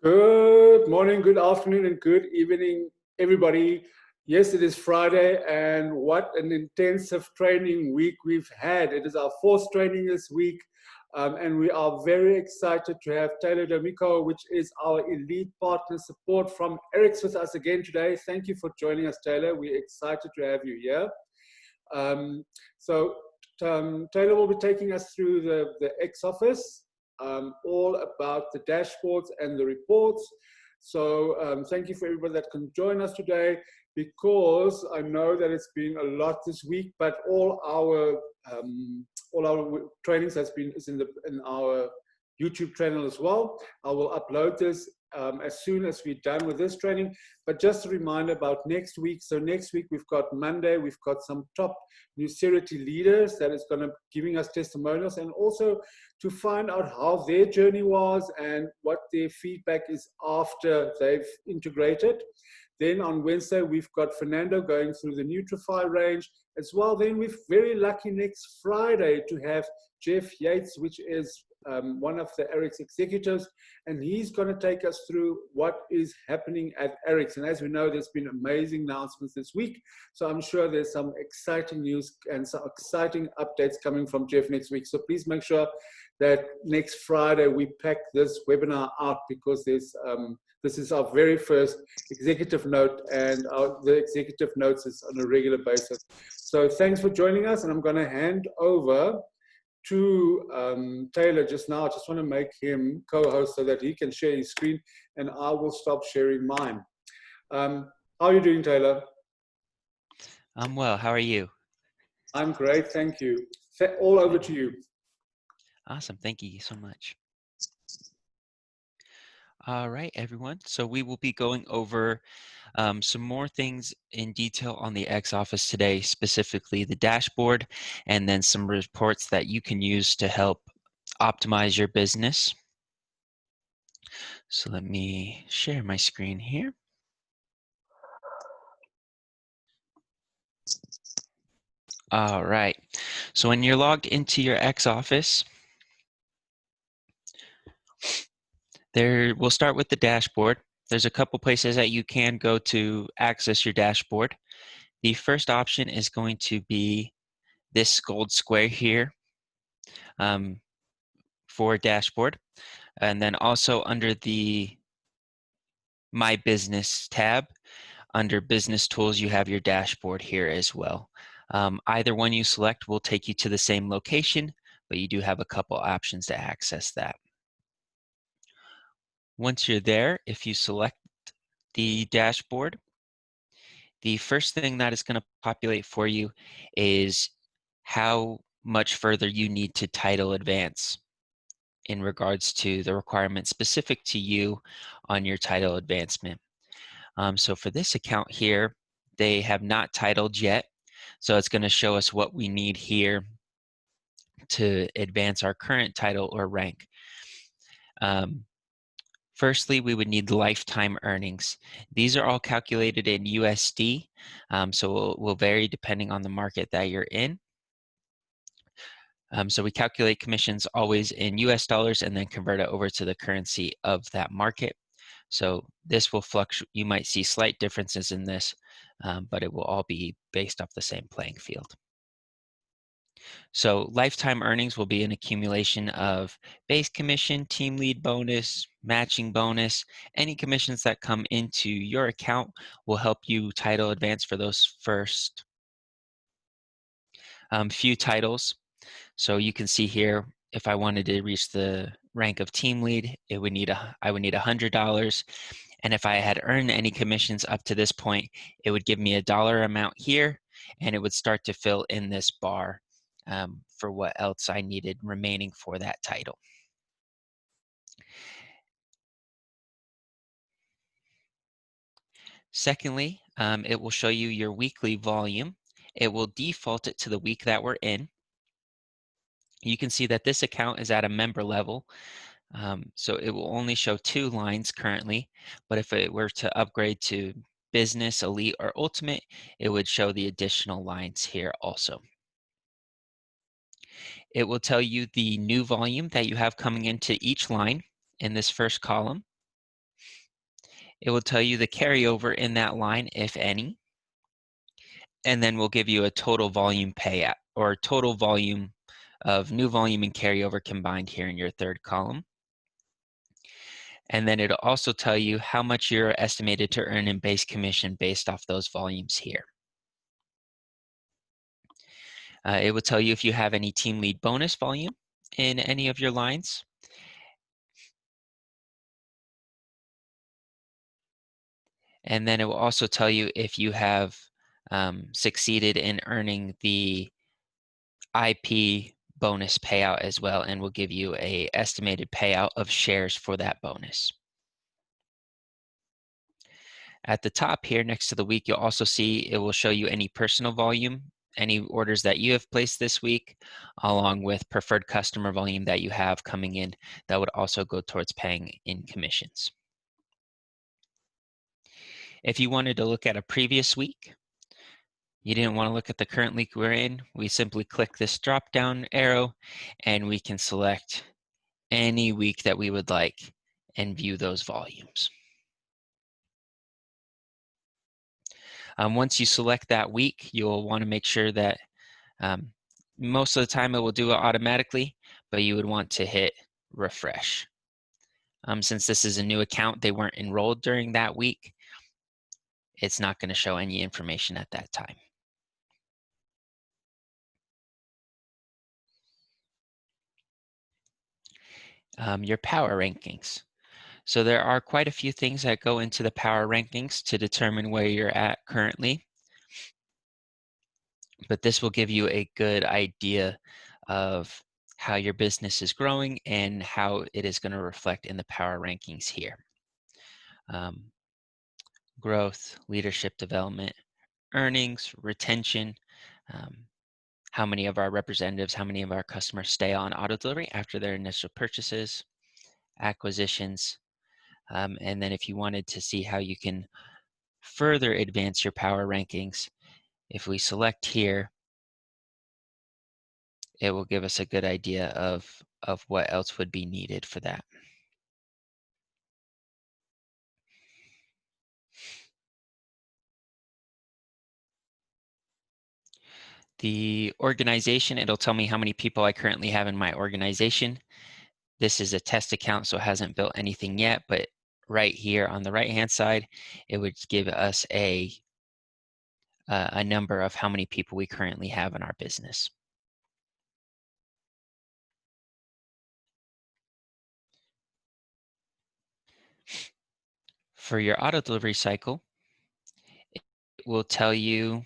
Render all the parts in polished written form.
Good morning, good afternoon, and good evening, everybody. Yes, it is Friday, and what an intensive training week we've had. It is our fourth training this week, and we are very excited to have Taylor D'Amico, which is our elite partner support from Eric's with us again today. Thank you for joining us, Taylor. We're excited to have you here. Um, so Taylor will be taking us through the xOffice, all about the dashboards and the reports. So thank you for everybody that can join us today, because I know that it's been a lot this week, but all our trainings is in our YouTube channel as well. I will upload this as soon as we're done with this training. But just a reminder about next week. So next week we've got Monday, we've got some top Newsirity leaders that is going to giving us testimonials, and also to find out how their journey was and what their feedback is after they've integrated. Then on Wednesday, we've got Fernando going through the Nutrify range as well. Then we're very lucky next Friday to have Jeff Yates, which is one of the Eric's executives, and he's going to take us through what is happening at Eric's. And as we know, there's been amazing announcements this week, so I'm sure there's some exciting news and some exciting updates coming from Jeff next week. So please make sure that next Friday we pack this webinar out, because there's this is our very first executive note, and the executive notes is on a regular basis. So thanks for joining us, and I'm going to hand over to Taylor just now. I just want to make him co-host so that he can share his screen, and I will stop sharing mine. How are you doing, Taylor? I'm well. How are you? I'm great, thank you. All over to you. Awesome. Thank you so much. All right, everyone. So we will be going over some more things in detail on the xOffice today, specifically the dashboard, and then some reports that you can use to help optimize your business. So let me share my screen here. All right. So when you're logged into your xOffice, we'll start with the dashboard. There's a couple places that you can go to access your dashboard. The first option is going to be this gold square here for dashboard. And then also under the My Business tab, under Business Tools, you have your dashboard here as well. Either one you select will take you to the same location, but you do have a couple options to access that. Once you're there, if you select the dashboard, the first thing that is going to populate for you is how much further you need to title advance in regards to the requirements specific to you on your title advancement. So for this account here, they have not titled yet. So it's going to show us what we need here to advance our current title or rank. Firstly, we would need lifetime earnings. These are all calculated in USD, so will vary depending on the market that you're in. So we calculate commissions always in US dollars and then convert it over to the currency of that market. So this will fluctuate. You might see slight differences in this, but it will all be based off the same playing field. So lifetime earnings will be an accumulation of base commission, team lead bonus, matching bonus. Any commissions that come into your account will help you title advance for those first few titles. So you can see here, if I wanted to reach the rank of team lead, I would need $100. And if I had earned any commissions up to this point, it would give me a dollar amount here, and it would start to fill in this bar for what else I needed remaining for that title. Secondly, it will show you your weekly volume. It will default it to the week that we're in. You can see that this account is at a member level, so it will only show 2 lines currently, but if it were to upgrade to Business, Elite, or Ultimate, it would show the additional lines here also. It will tell you the new volume that you have coming into each line in this first column. It will tell you the carryover in that line, if any, and then we'll give you a total volume payout, or total volume of new volume and carryover combined here in your third column. And then it'll also tell you how much you're estimated to earn in base commission based off those volumes here. It will tell you if you have any team lead bonus volume in any of your lines. And then it will also tell you if you have succeeded in earning the IP bonus payout as well, and will give you a estimated payout of shares for that bonus. At the top here next to the week, you'll also see it will show you any personal volume, any orders that you have placed this week, along with preferred customer volume that you have coming in that would also go towards paying in commissions. If you wanted to look at a previous week, you didn't want to look at the current week we're in, we simply click this drop down arrow and we can select any week that we would like and view those volumes. Once you select that week, you'll want to make sure that most of the time it will do it automatically, but you would want to hit refresh. Since this is a new account, they weren't enrolled during that week, it's not going to show any information at that time. Your power rankings. So there are quite a few things that go into the power rankings to determine where you're at currently. But this will give you a good idea of how your business is growing and how it is going to reflect in the power rankings here. Growth, leadership development, earnings, retention, how many of our representatives, how many of our customers stay on auto delivery after their initial purchases, acquisitions, and then if you wanted to see how you can further advance your power rankings, if we select here, it will give us a good idea of what else would be needed for that. The organization, it'll tell me how many people I currently have in my organization. This is a test account, so it hasn't built anything yet, but right here on the right-hand side, it would give us a number of how many people we currently have in our business. For your auto delivery cycle, it will tell you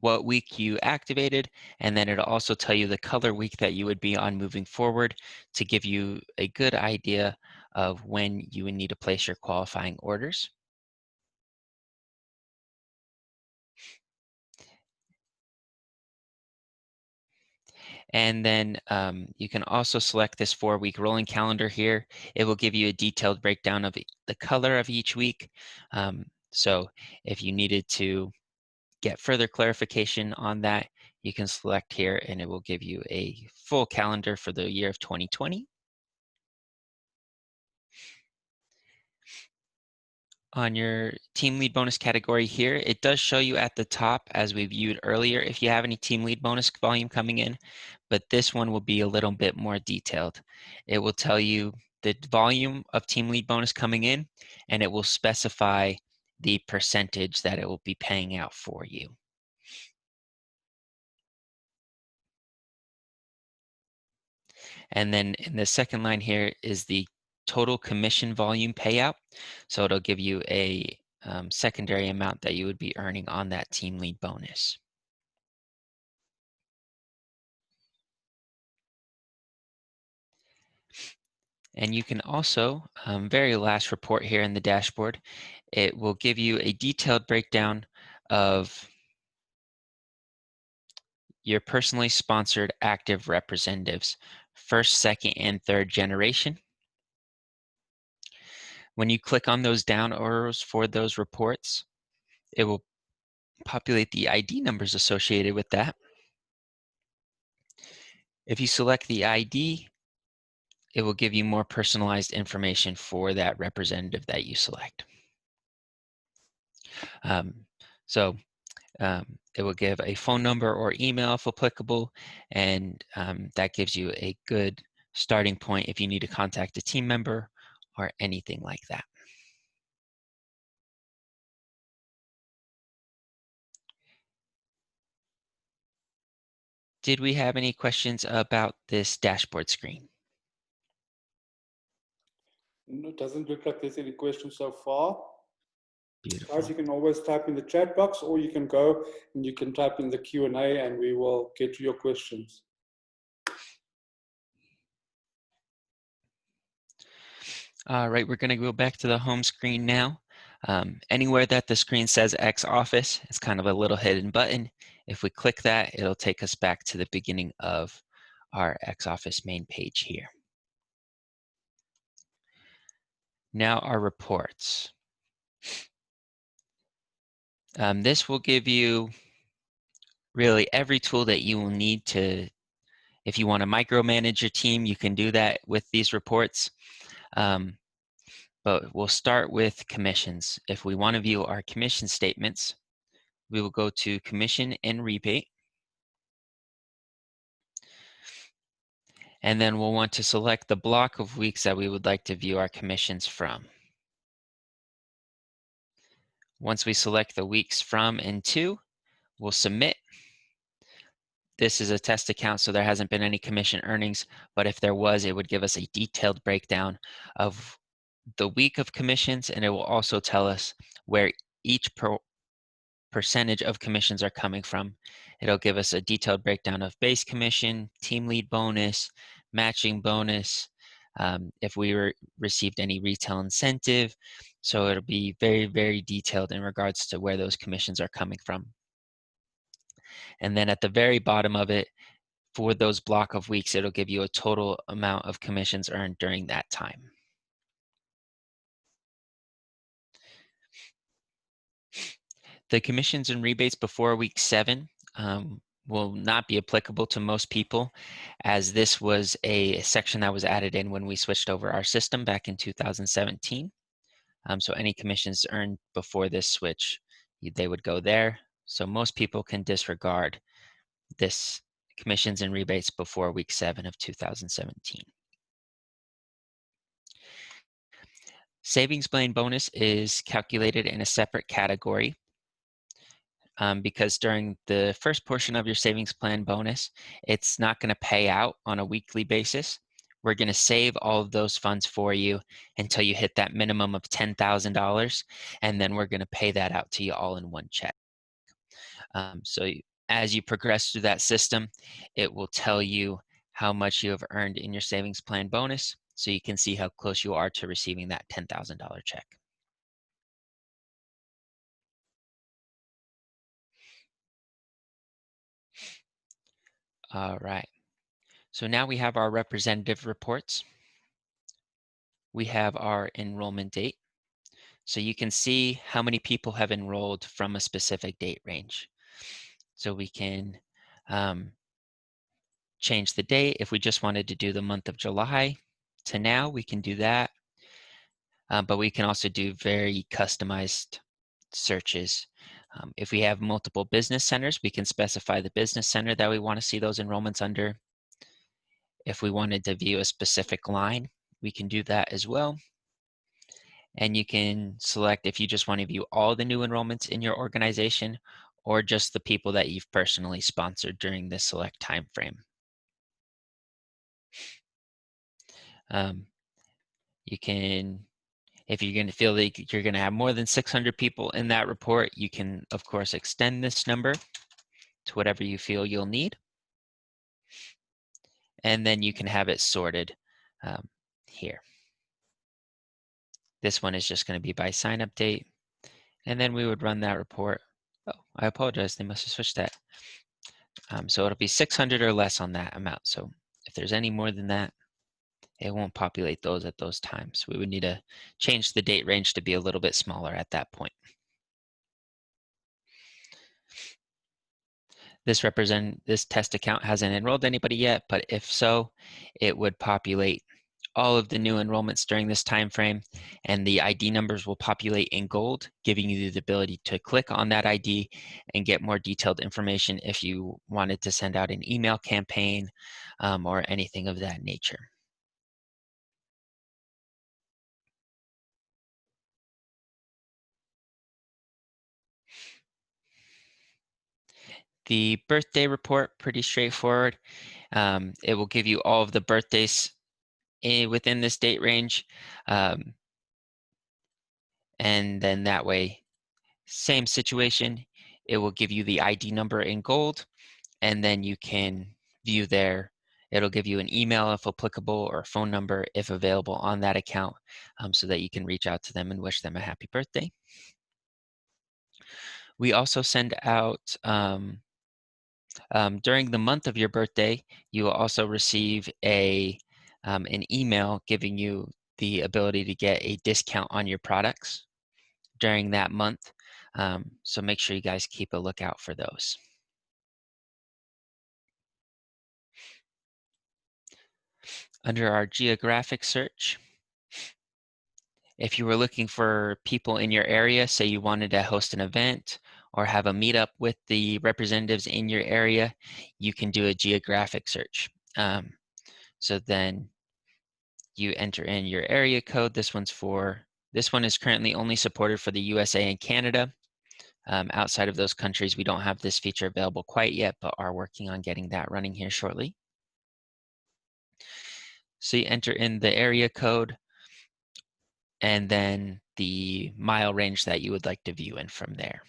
what week you activated, and then it'll also tell you the color week that you would be on moving forward to give you a good idea of when you would need to place your qualifying orders. And then you can also select this 4-week rolling calendar here. It will give you a detailed breakdown of the color of each week. So if you needed to get further clarification on that, you can select here and it will give you a full calendar for the year of 2020. On your team lead bonus category here, it does show you at the top, as we viewed earlier, if you have any team lead bonus volume coming in, but this one will be a little bit more detailed. It will tell you the volume of team lead bonus coming in, and it will specify the percentage that it will be paying out for you. And then in the second line here is the total commission volume payout. So it'll give you a secondary amount that you would be earning on that team lead bonus. And you can also, very last report here in the dashboard, it will give you a detailed breakdown of your personally sponsored active representatives, first, second, and third generation. When you click on those down arrows for those reports, it will populate the ID numbers associated with that. If you select the ID, it will give you more personalized information for that representative that you select. So it will give a phone number or email if applicable, and that gives you a good starting point if you need to contact a team member or anything like that. Did we have any questions about this dashboard screen? No, it doesn't look like there's any questions so far. Beautiful. Guys, you can always type in the chat box, or you can go and you can type in the Q&A and we will get to your questions. All right, we're going to go back to the home screen now. Anywhere that the screen says xOffice, it's kind of a little hidden button. If we click that, it'll take us back to the beginning of our xOffice main page here. Now our reports. This will give you really every tool that you will need to, if you want to micromanage your team, you can do that with these reports. But we'll start with commissions. If we want to view our commission statements, we will go to commission and rebate. And then we'll want to select the block of weeks that we would like to view our commissions from. Once we select the weeks from and to, we'll submit. This is a test account, so there hasn't been any commission earnings, but if there was, it would give us a detailed breakdown of the week of commissions, and it will also tell us where each percentage of commissions are coming from. It'll give us a detailed breakdown of base commission, team lead bonus, matching bonus, if we received any retail incentive. So it'll be very, very detailed in regards to where those commissions are coming from. And then at the very bottom of it, for those block of weeks, it'll give you a total amount of commissions earned during that time. The commissions and rebates before week 7 will not be applicable to most people, as this was a section that was added in when we switched over our system back in 2017. So any commissions earned before this switch, they would go there. So most people can disregard this commissions and rebates before week 7 of 2017. Savings plan bonus is calculated in a separate category because during the first portion of your savings plan bonus, it's not going to pay out on a weekly basis. We're going to save all of those funds for you until you hit that minimum of $10,000, and then we're going to pay that out to you all in one check. So as you progress through that system, it will tell you how much you have earned in your savings plan bonus, so you can see how close you are to receiving that $10,000 check. All right. So now we have our representative reports. We have our enrollment date. So you can see how many people have enrolled from a specific date range. So we can change the date. If we just wanted to do the month of July to now, we can do that. But we can also do very customized searches. If we have multiple business centers, we can specify the business center that we want to see those enrollments under. If we wanted to view a specific line, we can do that as well. And you can select if you just want to view all the new enrollments in your organization or just the people that you've personally sponsored during this select time frame. You can, if you're going to feel like you're going to have more than 600 people in that report, you can, of course, extend this number to whatever you feel you'll need. And then you can have it sorted here. This one is just going to be by sign up date. And then we would run that report. Oh, I apologize. They must have switched that. So it'll be 600 or less on that amount. So if there's any more than that, it won't populate those at those times. We would need to change the date range to be a little bit smaller at that point. This test account hasn't enrolled anybody yet, but if so, it would populate all of the new enrollments during this time frame, and the ID numbers will populate in gold, giving you the ability to click on that ID and get more detailed information if you wanted to send out an email campaign or anything of that nature. The birthday report, pretty straightforward. It will give you all of the birthdays within this date range. And then that way, same situation, it will give you the ID number in gold, and then you can view there. It'll give you an email if applicable or a phone number if available on that account so that you can reach out to them and wish them a happy birthday. We also send out during the month of your birthday, you will also receive an email giving you the ability to get a discount on your products during that month. So make sure you guys keep a lookout for those. Under our geographic search, if you were looking for people in your area, say you wanted to host an event or have a meetup with the representatives in your area, you can do a geographic search. So then you enter in your area code. This one is currently only supported for the USA and Canada. Outside of those countries, we don't have this feature available quite yet, but are working on getting that running here shortly. So you enter in the area code and then the mile range that you would like to view in from there.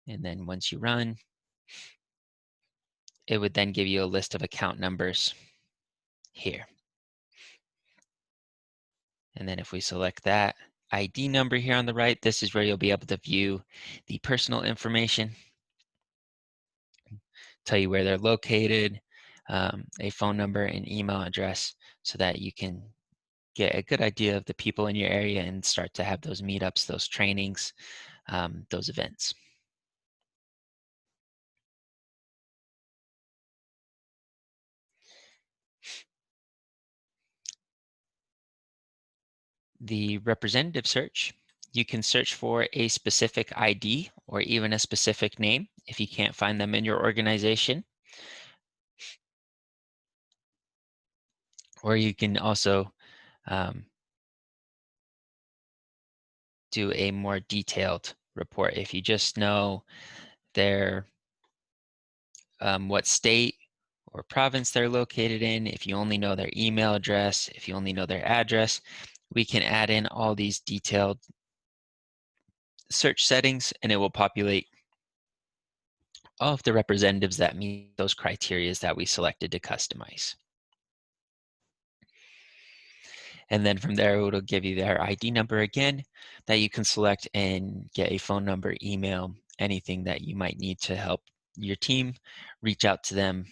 And then once you run, it would then give you a list of account numbers here. And then if we select that ID number here on the right, this is where you'll be able to view the personal information, tell you where they're located, a phone number, an email address, so that you can get a good idea of the people in your area and start to have those meetups, those trainings, those events. The representative search, you can search for a specific ID or even a specific name if you can't find them in your organization. Or you can also do a more detailed report if you just know their what state or province they're located in. If you only know their email address, if you only know their address, we can add in all these detailed search settings and it will populate all of the representatives that meet those criteria that we selected to customize. And then from there, it'll give you their ID number again that you can select and get a phone number, email, anything that you might need to help your team, reach out to them.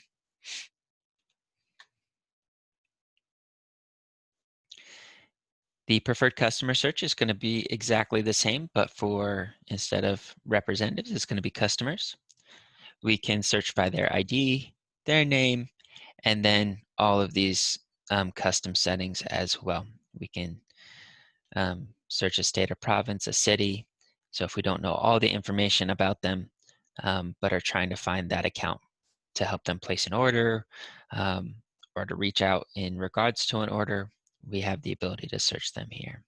The preferred customer search is going to be exactly the same, but instead of representatives, it's going to be customers. We can search by their ID, their name, and then all of these custom settings as well. We can search a state or province, a city. So if we don't know all the information about them, but are trying to find that account to help them place an order or to reach out in regards to an order, we have the ability to search them here.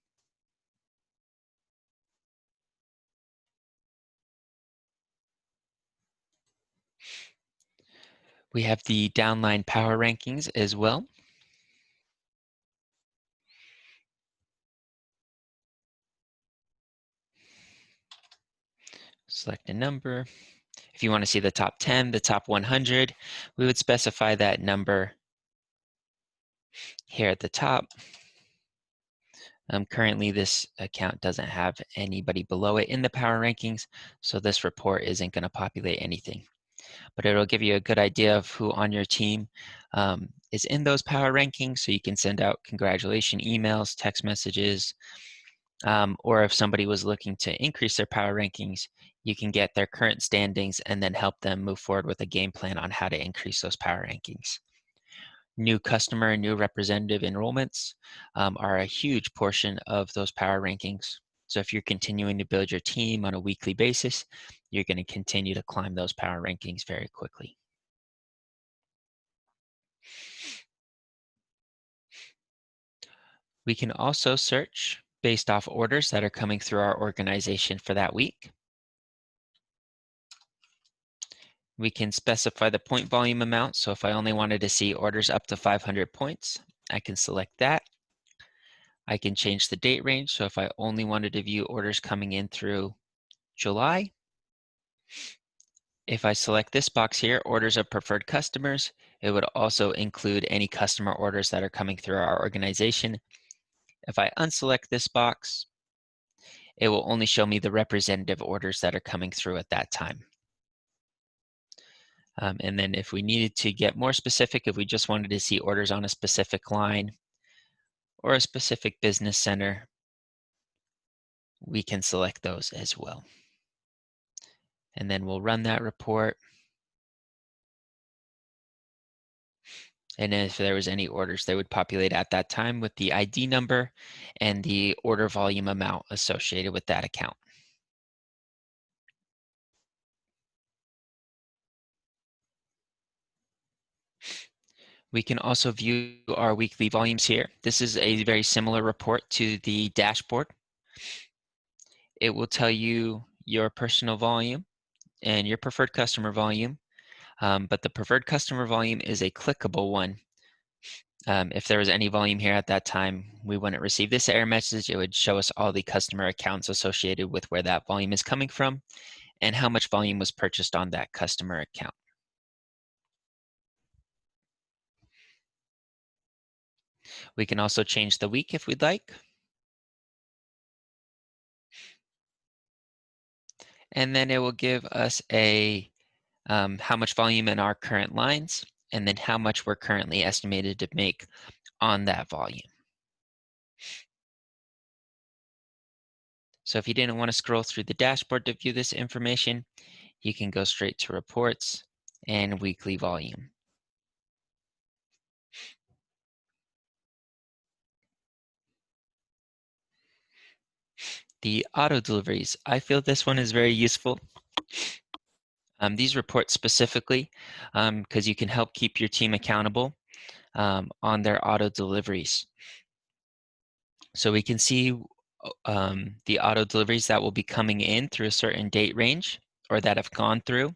We have the downline power rankings as well. Select a number. If you want to see the top 10, the top 100, we would specify that number here at the top. Currently, this account doesn't have anybody below it in the power rankings, so this report isn't going to populate anything. But it'll give you a good idea of who on your team is in those power rankings, so you can send out congratulation emails, text messages, or if somebody was looking to increase their power rankings, you can get their current standings and then help them move forward with a game plan on how to increase those power rankings. New customer and new representative enrollments are a huge portion of those power rankings. So if you're continuing to build your team on a weekly basis, you're going to continue to climb those power rankings very quickly. We can also search based off orders that are coming through our organization for that week. We can specify the point volume amount. So if I only wanted to see orders up to 500 points, I can select that. I can change the date range. So if I only wanted to view orders coming in through July, if I select this box here, orders of preferred customers, it would also include any customer orders that are coming through our organization. If I unselect this box, it will only show me the representative orders that are coming through at that time. And then if we needed to get more specific, if we just wanted to see orders on a specific line or a specific business center, we can select those as well. And then we'll run that report. And if there was any orders, they would populate at that time with the ID number and the order volume amount associated with that account. We can also view our weekly volumes here. This is a very similar report to the dashboard. It will tell you your personal volume and your preferred customer volume, but the preferred customer volume is a clickable one. If there was any volume here at that time, we wouldn't receive this error message. It would show us all the customer accounts associated with where that volume is coming from and how much volume was purchased on that customer account. We can also change the week if we'd like. And then it will give us a how much volume in our current lines, and then how much we're currently estimated to make on that volume. So if you didn't want to scroll through the dashboard to view this information, you can go straight to reports and weekly volume. The auto deliveries, I feel this one is very useful. These reports specifically, because you can help keep your team accountable on their auto deliveries. So we can see the auto deliveries that will be coming in through a certain date range or that have gone through.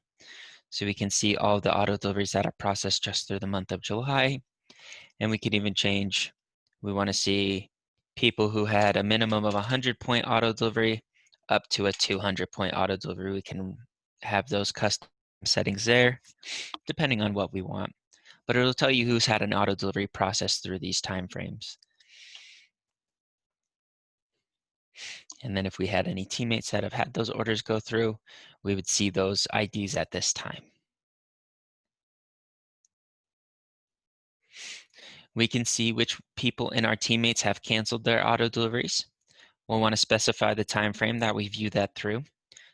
So we can see all the auto deliveries that are processed just through the month of July. And we can even change, we want to see people who had a minimum of 100-point auto delivery up to a 200-point auto delivery. We can have those custom settings there, depending on what we want. But it'll tell you who's had an auto delivery process through these timeframes. And then if we had any teammates that have had those orders go through, we would see those IDs at this time. We can see which people in our teammates have canceled their auto deliveries. We'll want to specify the time frame that we view that through.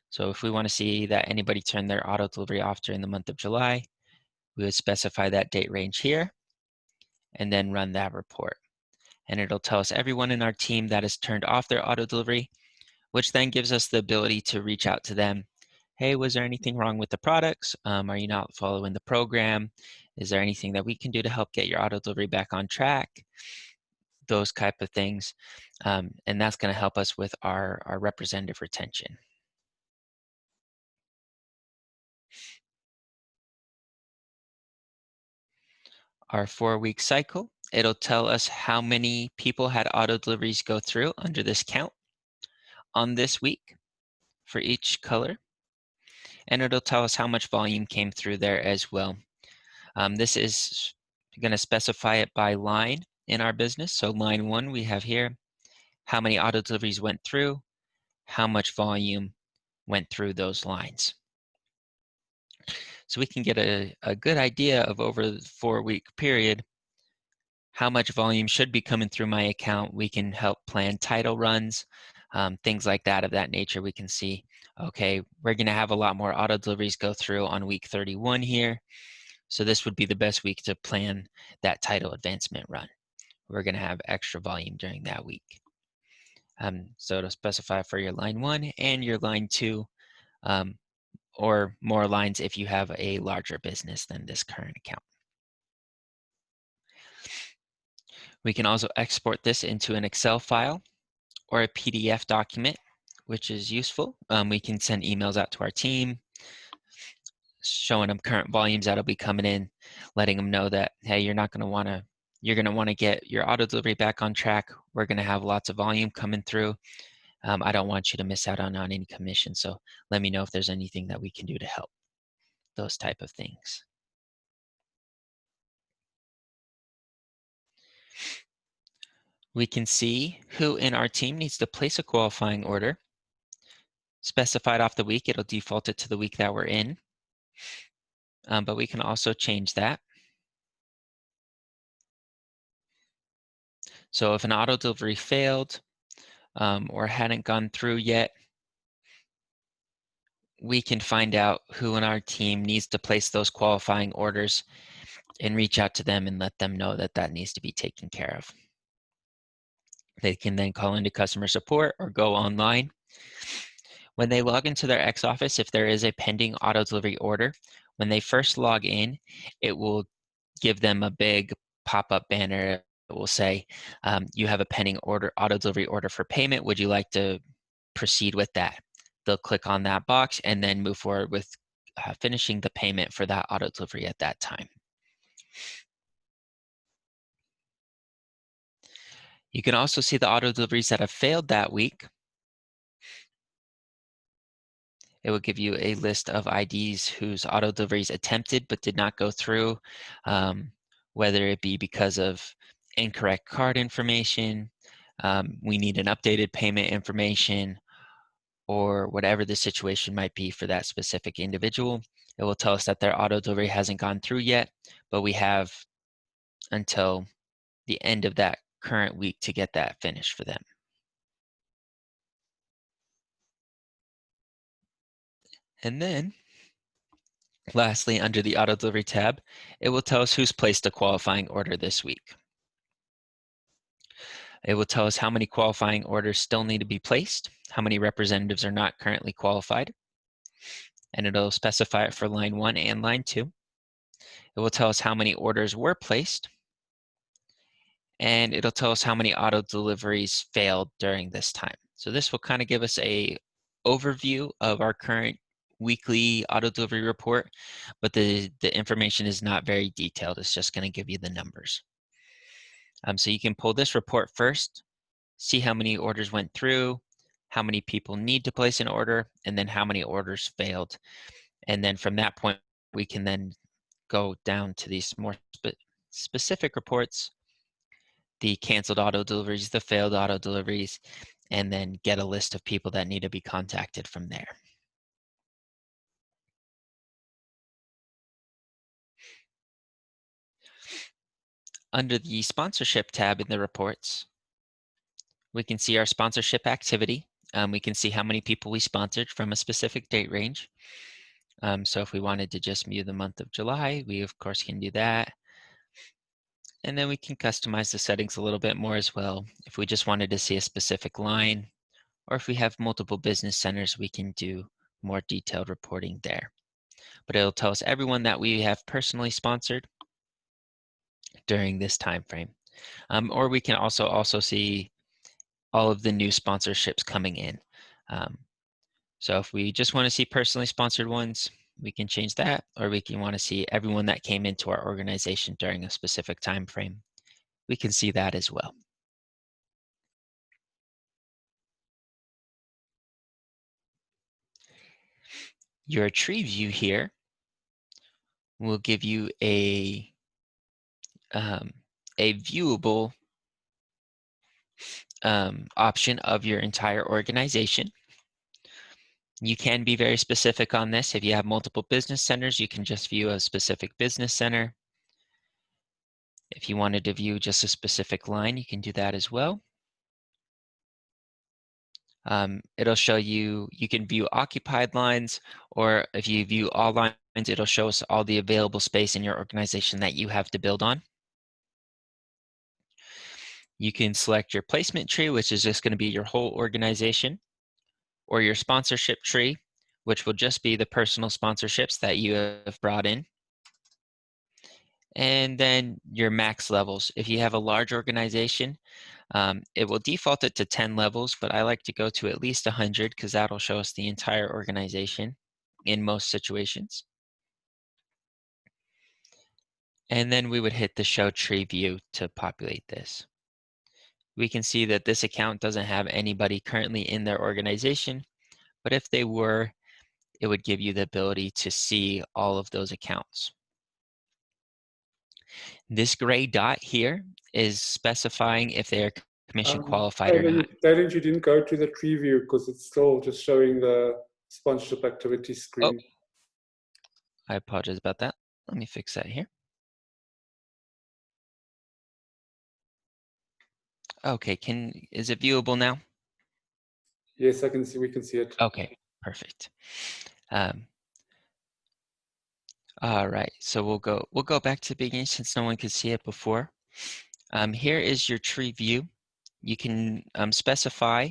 So if we want to see that anybody turned their auto delivery off during the month of July, we would specify that date range here and then run that report. And it'll tell us everyone in our team that has turned off their auto delivery, which then gives us the ability to reach out to them. Hey, was there anything wrong with the products? Are you not following the program? Is there anything that we can do to help get your auto delivery back on track? Those type of things. And that's going to help us with our representative retention. Our 4-week cycle, it'll tell us how many people had auto deliveries go through under this count on this week for each color. And it'll tell us how much volume came through there as well. This is going to specify it by line in our business. So line 1 we have here, how many auto deliveries went through, how much volume went through those lines. So we can get a good idea of over the 4-week period, how much volume should be coming through my account. We can help plan title runs, things like that of that nature. We can see, okay, we're going to have a lot more auto deliveries go through on week 31 here. So this would be the best week to plan that title advancement run. We're going to have extra volume during that week. So it'll specify for your line 1 and your line 2, or more lines if you have a larger business than this current account. We can also export this into an Excel file or a PDF document, which is useful. We can send emails out to our team, showing them current volumes that'll be coming in, letting them know that, hey, you're going to want to get your auto delivery back on track. We're going to have lots of volume coming through. I don't want you to miss out on any commission. So let me know if there's anything that we can do to help. Those type of things. We can see who in our team needs to place a qualifying order. Specified off the week, it'll default it to the week that we're in. But we can also change that. So if an auto delivery failed or hadn't gone through yet, we can find out who in our team needs to place those qualifying orders and reach out to them and let them know that that needs to be taken care of. They can then call into customer support or go online. When they log into their xOffice, if there is a pending auto delivery order, when they first log in, it will give them a big pop-up banner that will say, you have a pending auto delivery order for payment. Would you like to proceed with that? They'll click on that box and then move forward with finishing the payment for that auto delivery at that time. You can also see the auto deliveries that have failed that week. It will give you a list of IDs whose auto deliveries attempted but did not go through, whether it be because of incorrect card information, we need an updated payment information, or whatever the situation might be for that specific individual. It will tell us that their auto delivery hasn't gone through yet, but we have until the end of that current week to get that finished for them. And then, lastly, under the auto delivery tab, it will tell us who's placed a qualifying order this week. It will tell us how many qualifying orders still need to be placed, how many representatives are not currently qualified, and it'll specify it for line 1 and line 2. It will tell us how many orders were placed, and it'll tell us how many auto deliveries failed during this time. So this will kind of give us a overview of our current weekly auto delivery report, but the information is not very detailed. It's just going to give you the numbers. So you can pull this report first, see how many orders went through, how many people need to place an order, and then how many orders failed. And then from that point, we can then go down to these more specific reports, the canceled auto deliveries, the failed auto deliveries, and then get a list of people that need to be contacted from there. Under the sponsorship tab in the reports, we can see our sponsorship activity. We can see how many people we sponsored from a specific date range. So if we wanted to just view the month of July, we of course can do that. And then we can customize the settings a little bit more as well. If we just wanted to see a specific line, or if we have multiple business centers, we can do more detailed reporting there. But it'll tell us everyone that we have personally sponsored during this time frame. Or we can also see all of the new sponsorships coming in. So if we just want to see personally sponsored ones, we can change that, or we can want to see everyone that came into our organization during a specific time frame. We can see that as well. Your tree view here will give you a viewable option of your entire organization. You can be very specific on this. If you have multiple business centers, you can just view a specific business center. If you wanted to view just a specific line, you can do that as well. It'll show you, you can view occupied lines, or if you view all lines it'll show us all the available space in your organization that you have to build on. You can select your placement tree, which is just going to be your whole organization, or your sponsorship tree, which will just be the personal sponsorships that you have brought in. And then your max levels. If you have a large organization, it will default it to 10 levels, but I like to go to at least 100 because that'll show us the entire organization in most situations. And then we would hit the show tree view to populate this. We can see that this account doesn't have anybody currently in their organization, but if they were, it would give you the ability to see all of those accounts. This gray dot here is specifying if they are commission qualified or not. David, you didn't go to the tree view because it's still just showing the sponsorship activity screen. Oh, I apologize about that. Let me fix that here. Okay, is it viewable now? Yes, I can see. We can see it. Okay, perfect. All right, so we'll go back to the beginning since no one could see it before. Here is your tree view. You can specify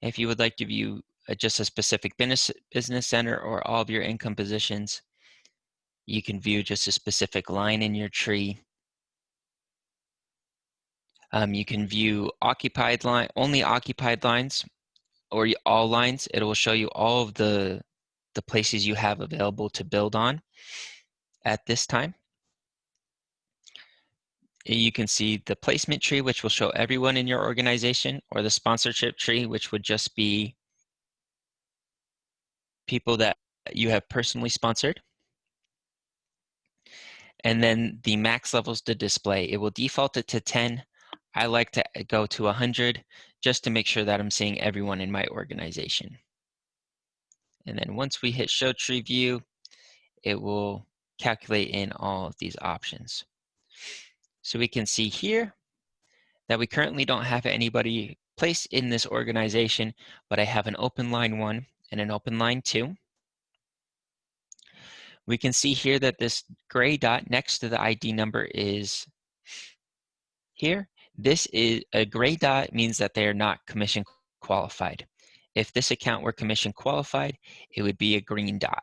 if you would like to view just a specific business center or all of your income positions. You can view just a specific line in your tree. You can view only occupied lines or all lines. It will show you all of the places you have available to build on at this time. You can see the placement tree, which will show everyone in your organization, or the sponsorship tree, which would just be people that you have personally sponsored. And then the max levels to display. It will default it to 10. I like to go to 100 just to make sure that I'm seeing everyone in my organization. And then once we hit show tree view, it will calculate in all of these options. So we can see here that we currently don't have anybody placed in this organization, but I have an open line 1 and an open line 2. We can see here that this gray dot next to the ID number is here. This is a gray dot means that they are not commission qualified. If this account were commission qualified, it would be a green dot.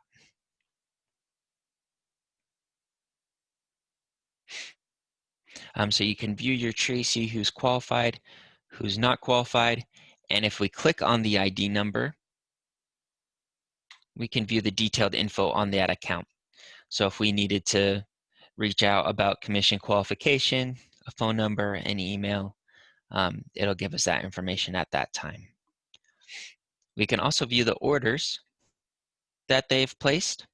So you can view your tree, see who's qualified, who's not qualified, and if we click on the ID number, we can view the detailed info on that account. So if we needed to reach out about commission qualification, a phone number, an email, it'll give us that information at that time. We can also view the orders that they've placed.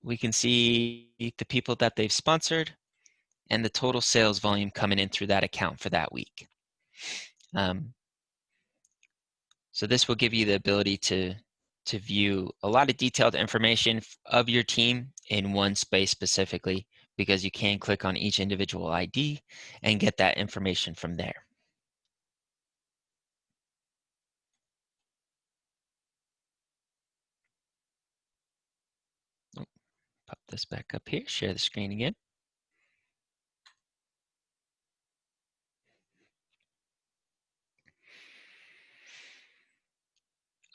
We can see the people that they've sponsored and the total sales volume coming in through that account for that week. So this will give you the ability to view a lot of detailed information of your team in one space specifically, because you can click on each individual ID and get that information from there. Pop this back up here, share the screen again.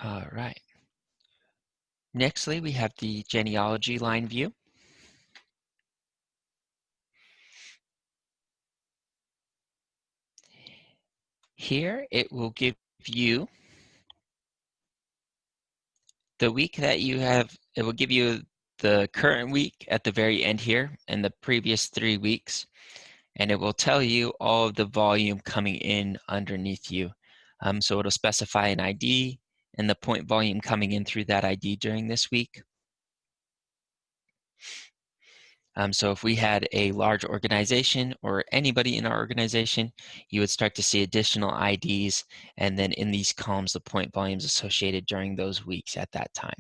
All right. Nextly, we have the genealogy line view. Here, it will give you the week that you have. It will give you the current week at the very end here and the previous 3 weeks. And it will tell you all of the volume coming in underneath you. So it'll specify an ID and the point volume coming in through that ID during this week. So if we had a large organization or anybody in our organization, you would start to see additional IDs, and then in these columns, the point volumes associated during those weeks at that time.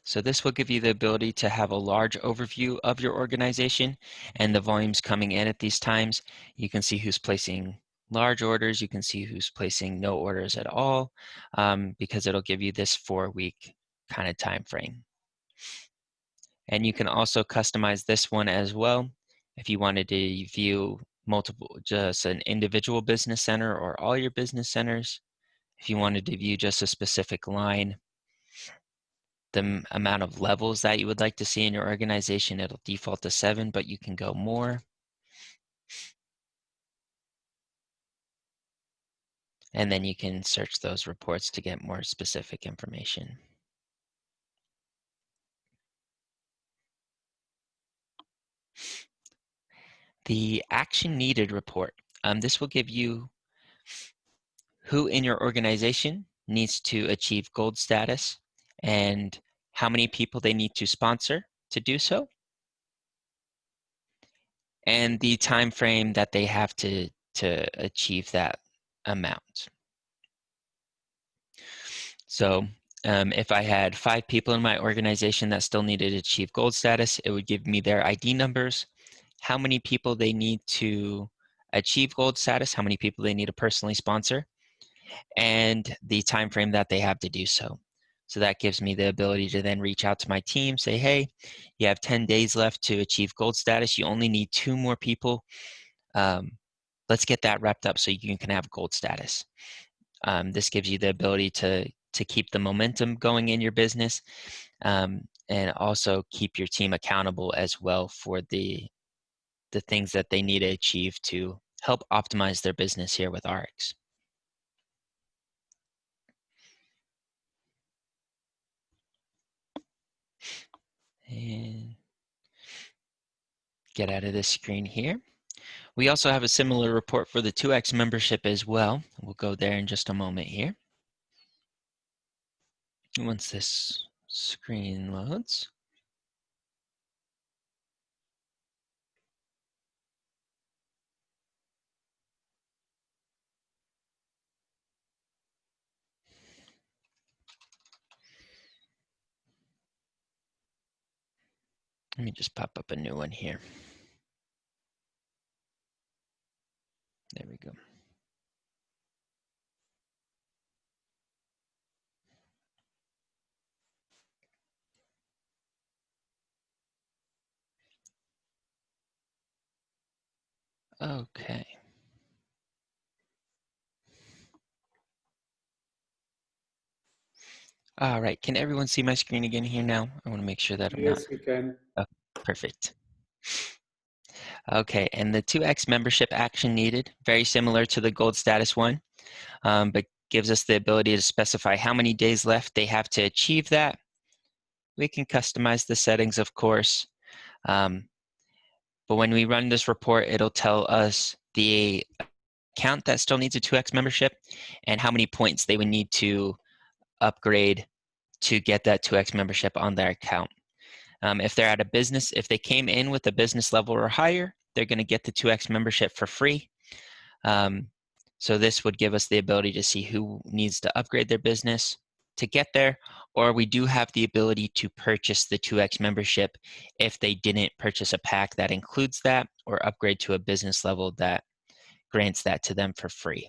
So this will give you the ability to have a large overview of your organization and the volumes coming in at these times. You can see who's placing large orders. You can see who's placing no orders at all, because it'll give you this 4-week kind of time frame. And you can also customize this one as well. If you wanted to view multiple, just an individual business center or all your business centers, if you wanted to view just a specific line, the amount of levels that you would like to see in your organization, it'll default to 7, but you can go more. And then you can search those reports to get more specific information. The action needed report. This will give you who in your organization needs to achieve gold status and how many people they need to sponsor to do so, and the time frame that they have to achieve that amount. So if I had 5 people in my organization that still needed to achieve gold status, it would give me their ID numbers, how many people they need to achieve gold status, how many people they need to personally sponsor, and the time frame that they have to do so. So that gives me the ability to then reach out to my team, say, hey, you have 10 days left to achieve gold status. You only need 2 more people. Let's get that wrapped up so you can have gold status. This gives you the ability to keep the momentum going in your business, and also keep your team accountable as well for the things that they need to achieve to help optimize their business here with RX. And get out of this screen here. We also have a similar report for the 2X membership as well. We'll go there in just a moment here. Once this screen loads. Let me just pop up a new one here. There we go. Okay. All right, can everyone see my screen again here now? I want to make sure that I'm not. Yes, we can. Oh, perfect. Okay, and the 2X membership action needed, very similar to the gold status one, but gives us the ability to specify how many days left they have to achieve that. We can customize the settings, of course, but when we run this report, it'll tell us the account that still needs a 2X membership and how many points they would need to upgrade to get that 2X membership on their account. If they're at a business, if they came in with a business level or higher, they're going to get the 2X membership for free. So this would give us the ability to see who needs to upgrade their business to get there, or we do have the ability to purchase the 2X membership if they didn't purchase a pack that includes that, or upgrade to a business level that grants that to them for free.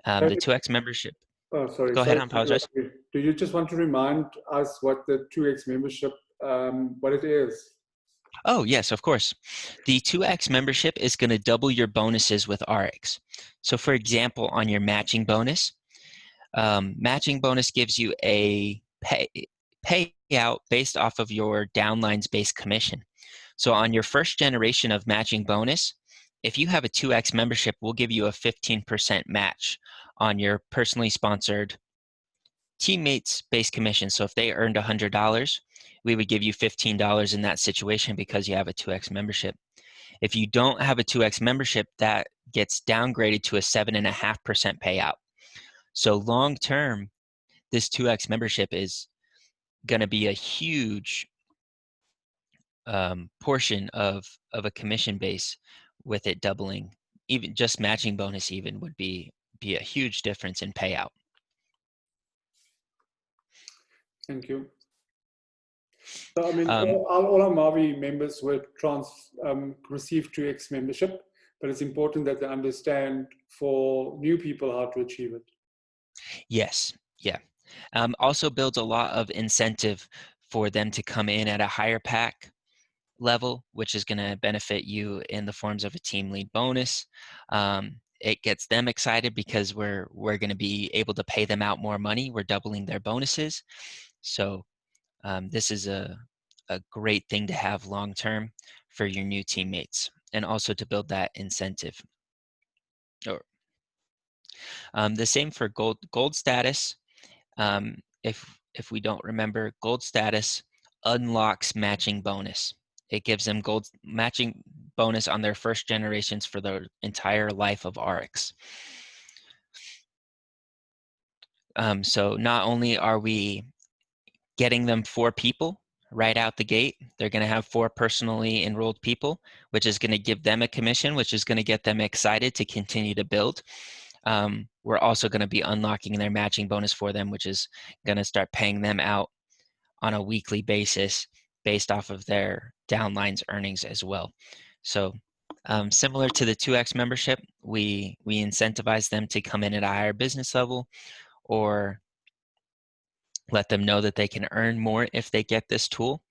The 2X membership. Oh, sorry. Go ahead, Sorry I to apologize. interrupt you. Do you just want to remind us what the 2X membership, what it is? Oh, yes, of course. The 2X membership is going to double your bonuses with RX. So for example, on your matching bonus gives you a payout based off of your downlines based commission. So on your first generation of matching bonus, if you have a 2X membership, we'll give you a 15% match on your personally sponsored teammates based commission. So if they earned $100, we would give you $15 in that situation because you have a 2X membership. If you don't have a 2X membership, that gets downgraded to a 7.5% payout. So long term, this 2X membership is going to be a huge portion of a commission base, with it doubling. Even just matching bonus even would be a huge difference in payout. Thank you. So, I mean, Um, all our Mavi members will receive 2x membership, but it's important that they understand for new people how to achieve it. yes, yeah. Also builds a lot of incentive for them to come in at a higher pack level, which is going to benefit you in the forms of a team lead bonus. It gets them excited because we're going to be able to pay them out more money. We're doubling their bonuses. So this is a great thing to have long term for your new teammates, and also to build that incentive. Or the same for gold status. If we don't remember, gold status unlocks matching bonus. It gives them gold matching bonus on their first generations for the entire life of RX. So not only are we getting them 4 people right out the gate, they're going to have 4 personally enrolled people, which is going to give them a commission, which is going to get them excited to continue to build. We're also going to be unlocking their matching bonus for them, which is going to start paying them out on a weekly basis based off of their downlines earnings as well. So similar to the 2x membership, we incentivize them to come in at a higher business level, or let them know that they can earn more if they get this tool.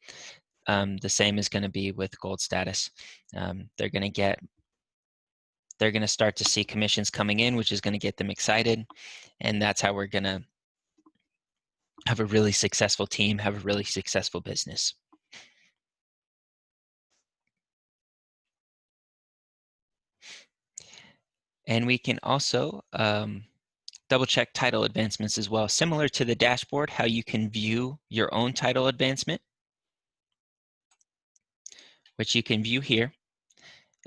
The same is going to be with gold status. They're going to start to see commissions coming in, which is going to get them excited, and that's how we're going to have a really successful team, have a really successful business. And we can also double check title advancements as well. Similar to the dashboard, how you can view your own title advancement, which you can view here.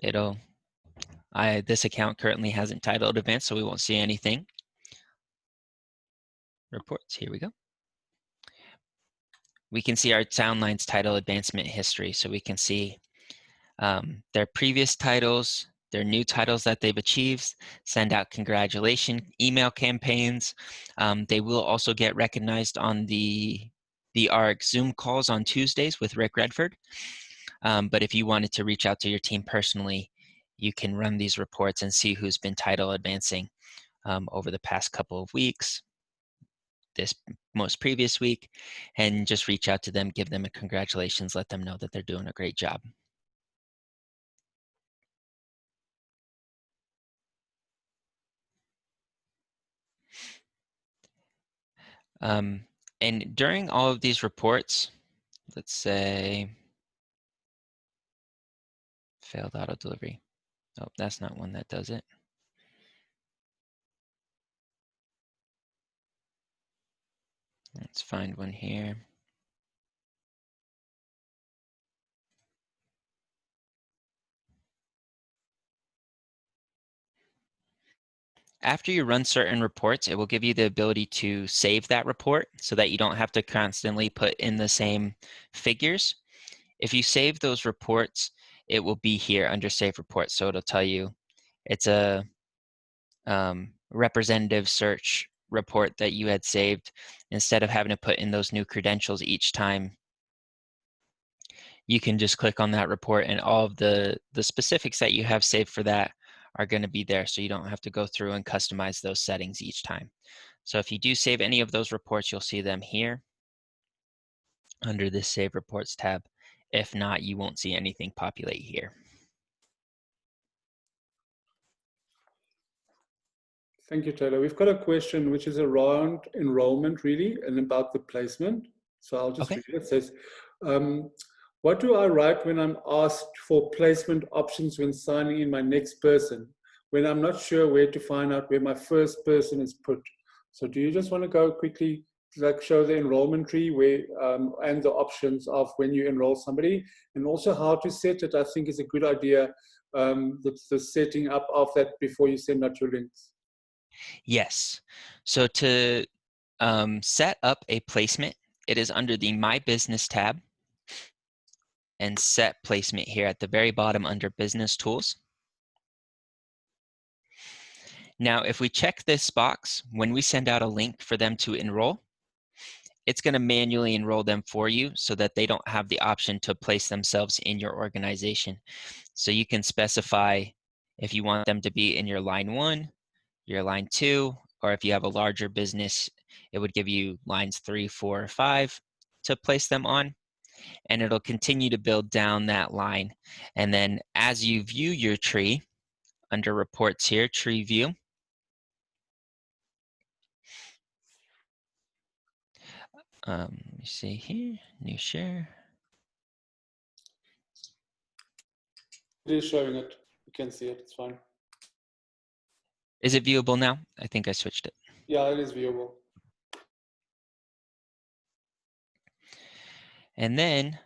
This account currently hasn't title advanced, so we won't see anything. Reports, here we go. We can see our Soundline's title advancement history, so we can see their previous titles, their new titles that they've achieved, send out congratulation email campaigns. They will also get recognized on the RX Zoom calls on Tuesdays with Rick Redford. But if you wanted to reach out to your team personally, you can run these reports and see who's been title advancing over the past couple of weeks, this most previous week, and just reach out to them, give them a congratulations, let them know that they're doing a great job. And during all of these reports, let's say failed auto delivery. Oh, that's not one that does it. Let's find one here. After you run certain reports, it will give you the ability to save that report so that you don't have to constantly put in the same figures. If you save those reports, it will be here under Save Reports. So it'll tell you it's a representative search report that you had saved. Instead of having to put in those new credentials each time, you can just click on that report, and all of the specifics that you have saved for that are going to be there, so you don't have to go through and customize those settings each time. So if you do save any of those reports, you'll see them here under this Save Reports tab. If not, you won't see anything populate here. Thank you, Taylor. We've got a question which is around enrollment, really, and about the placement. So I'll just read it. It says, what do I write when I'm asked for placement options when signing in my next person, when I'm not sure where to find out where my first person is put? So do you just want to go quickly, like show the enrollment tree where, and the options of when you enroll somebody, and also how to set it? I think is a good idea, the setting up of that before you send out your links. Yes. So to set up a placement, it is under the My Business tab and set placement here at the very bottom under Business Tools. Now, if we check this box, when we send out a link for them to enroll, it's going to manually enroll them for you so that they don't have the option to place themselves in your organization. So you can specify if you want them to be in your line 1, your line 2, or if you have a larger business, it would give you lines 3, 4, or 5 to place them on. And it'll continue to build down that line. And then as you view your tree, under reports here, tree view, let me see here, new share. It is showing it. You can see it. It's fine. Is it viewable now? I think I switched it. Yeah, it is viewable. And then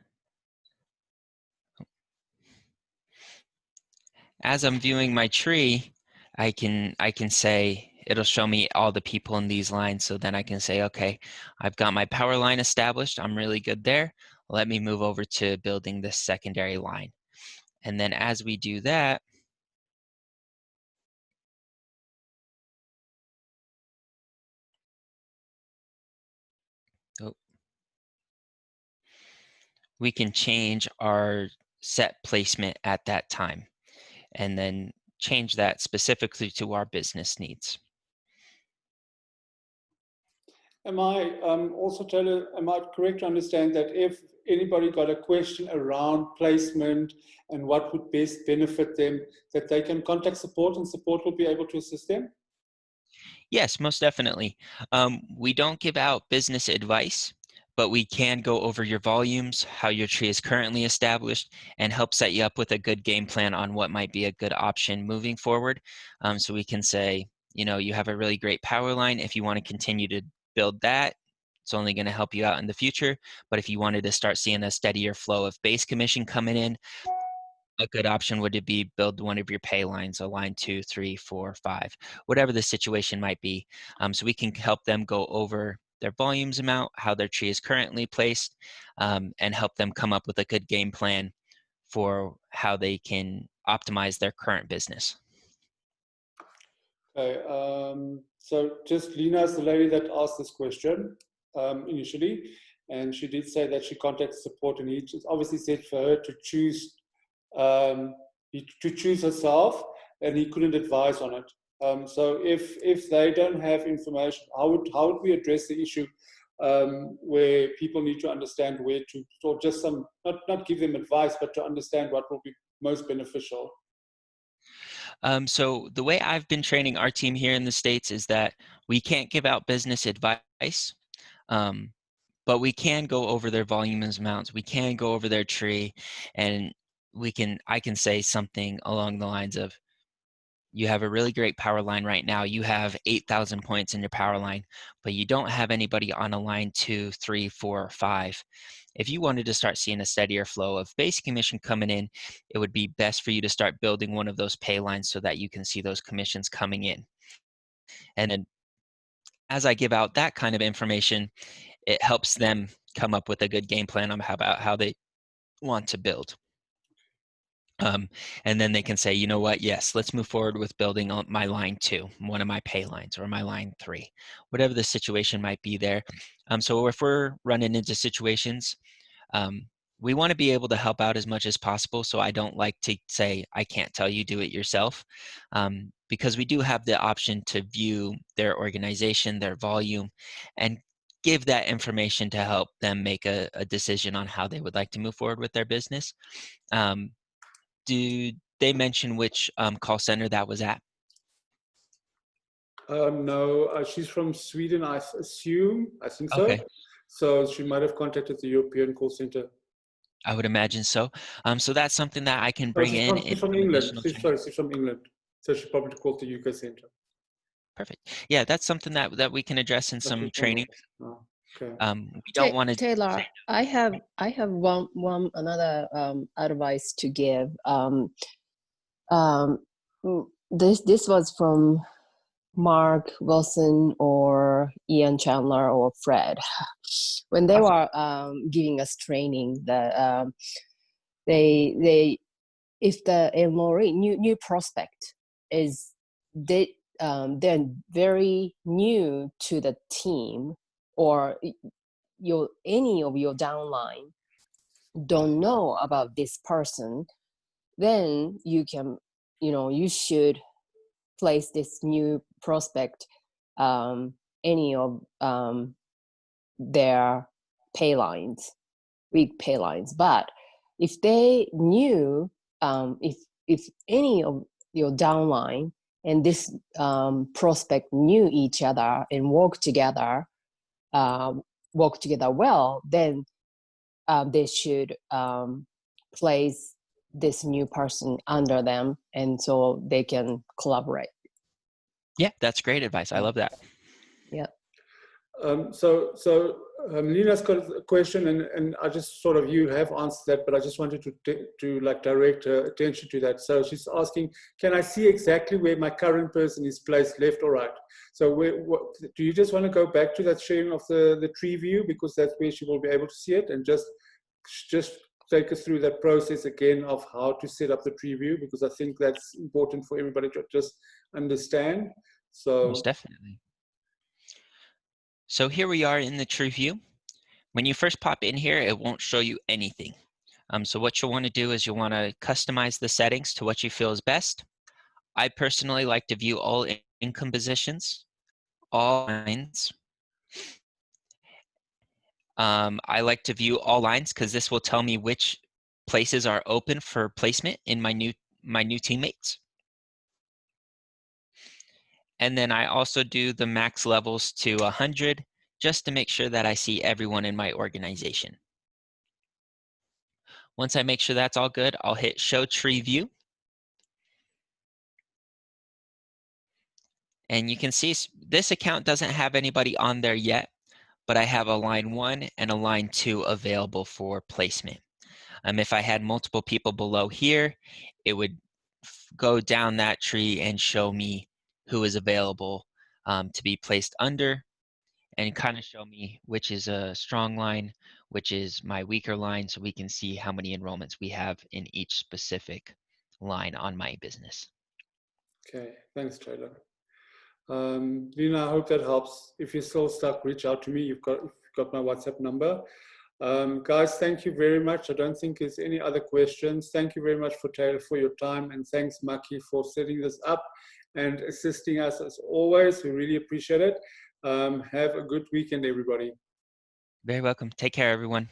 as I'm viewing my tree, I can say, it'll show me all the people in these lines. So then I can say, okay, I've got my power line established. I'm really good there. Let me move over to building this secondary line. And then as we do that, oh, we can change our set placement at that time and then change that specifically to our business needs. Am I also am I correct to understand that if anybody got a question around placement and what would best benefit them, that they can contact support and support will be able to assist them? Yes, most definitely. We don't give out business advice, but we can go over your volumes, how your tree is currently established, and help set you up with a good game plan on what might be a good option moving forward. So we can say, you know, you have a really great power line. If you want to continue to build that, it's only going to help you out in the future. But if you wanted to start seeing a steadier flow of base commission coming in, a good option would it be build one of your pay lines, a line 2, 3, 4, 5, whatever the situation might be. So we can help them go over their volumes amount, how their tree is currently placed, and help them come up with a good game plan for how they can optimize their current business. Okay, so just Lena is the lady that asked this question initially, and she did say that she contacted support, and he obviously said for her to choose herself, and he couldn't advise on it. So if they don't have information, how would we address the issue where people need to understand where to, or just some not give them advice, but to understand what will be most beneficial? So the way I've been training our team here in the States is that we can't give out business advice. But we can go over their volume and amounts. We can go over their tree, and I can say something along the lines of, you have a really great power line right now. You have 8,000 points in your power line, but you don't have anybody on a line 2, 3, 4, 5. If you wanted to start seeing a steadier flow of base commission coming in, it would be best for you to start building one of those pay lines so that you can see those commissions coming in. And then as I give out that kind of information, it helps them come up with a good game plan on how they want to build. And then they can say, you know what, yes, let's move forward with building on my line 2, one of my pay lines, or my line 3, whatever the situation might be there. So if we're running into situations, we want to be able to help out as much as possible. So I don't like to say, I can't tell you, do it yourself, because we do have the option to view their organization, their volume, and give that information to help them make a decision on how they would like to move forward with their business. Do they mention which call center that was at? No, she's from Sweden, I assume. I think so. Okay. So she might have contacted the European call center. I would imagine so. So that's something that I can No, bring in she's from some England. additional training. Sorry, she's from England. So she probably called the UK center. Perfect. Yeah, that's something that we can address in some training. Oh, okay. We don't want to. Taylor, I have one another advice to give. This was from Mark Wilson or Ian Chandler or Fred when they were giving us training. That they if the enrollee new prospect is they're very new to the team, or any of your downline don't know about this person, then you can, you should place this new prospect any of their pay lines, weak pay lines. But if they knew, if any of your downline and this prospect knew each other and work together well, then they should place this new person under them, and so they can collaborate. Yeah, that's great advice. I love that. Yeah. Nina's got a question, and I just sort of, you have answered that, but I just wanted to like direct her attention to that. So she's asking, can I see exactly where my current person is placed, left or right? So do you just want to go back to that sharing of the tree view, because that's where she will be able to see it, and just take us through that process again of how to set up the tree view, because I think that's important for everybody to just understand. So most definitely. So here we are in the tree view. When you first pop in here, it won't show you anything. So what you'll want to do is you'll want to customize the settings to what you feel is best. I personally like to view all income positions, all lines. I like to view all lines because this will tell me which places are open for placement in my new teammates. And then I also do the max levels to 100 just to make sure that I see everyone in my organization. Once I make sure that's all good, I'll hit Show Tree View. And you can see this account doesn't have anybody on there yet, but I have a line 1 and a line 2 available for placement. If I had multiple people below here, it would go down that tree and show me who is available to be placed under, and kind of show me which is a strong line, which is my weaker line, so we can see how many enrollments we have in each specific line on my business. Okay, thanks, Taylor. Lina, I hope that helps. If you're still stuck, reach out to me. You've got my WhatsApp number. Guys, thank you very much. I don't think there's any other questions. Thank you very much for Taylor for your time, and thanks Maki for setting this up and assisting us as always. We really appreciate it. Have a good weekend, everybody. Very welcome. Take care, everyone.